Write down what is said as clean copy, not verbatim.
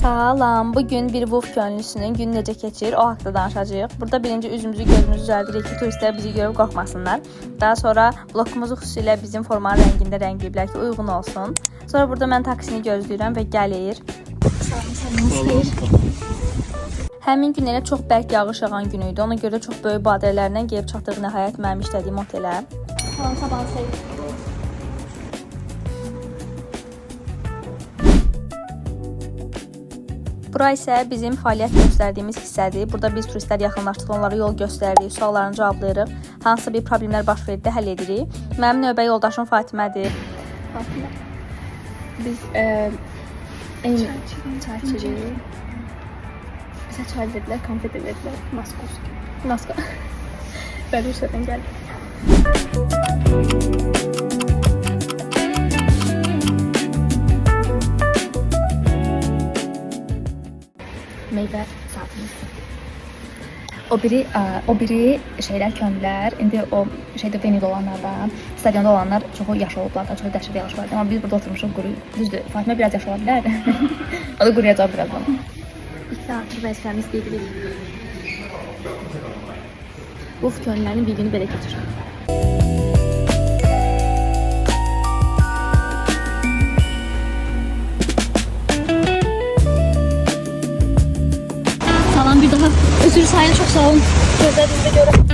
Salam, bugün bir Wolf könüllüsünün günü necə keçir, o haqqda danışacağıq. Burada birinci üzümüzü gözümüzü düzəldirik ki, turistlər bizi görüb qorxmasınlar. Daha sonra blokumuzu xüsusilə bizim formanın rəngində rəngləyiblər ki, uyğun olsun. Sonra burada mən taksini gözləyirəm və gəlir. Həmin gün elə çox bərk yağış yağan gün idi. Ona görə də çox böyük badirələrlə gəlib çatdıq nəhayət mənim işlədiyim otelə. Tamam, sabah Bura isə bizim fəaliyyət göstərdiyimiz hissədir. Burada biz turistlər yaxınlaşdıqda onlara yol göstəririk, suallarını cavablayırıq. Hansısa bir problemlər baş verdi, həll edirik. Mənim növbə yoldaşım Fatimədir. Fatimə. Biz çay içirik. Bizə çay verdilər, konfet verdilər, maskos. Maska. Ben Rusya'dan geldim. Meyvə saatımız. O biri şeylər könüllülər. İndi o şeydə Venida olanlardan, stadionda olanlar çoxu yaş olublar, da çox dəhşətli yaş var. Amma biz burada oturmuşuq quru. Düzdür, Fatimə biraz yaş ola bilər. O da quruyacaq birazdan. İlk saatlik vəzifəmiz deyirik. Bu könüllərin bir günü belə keçir. Salam, bir daha özür sayın, çok sağ olun. Gözlerinizde görün.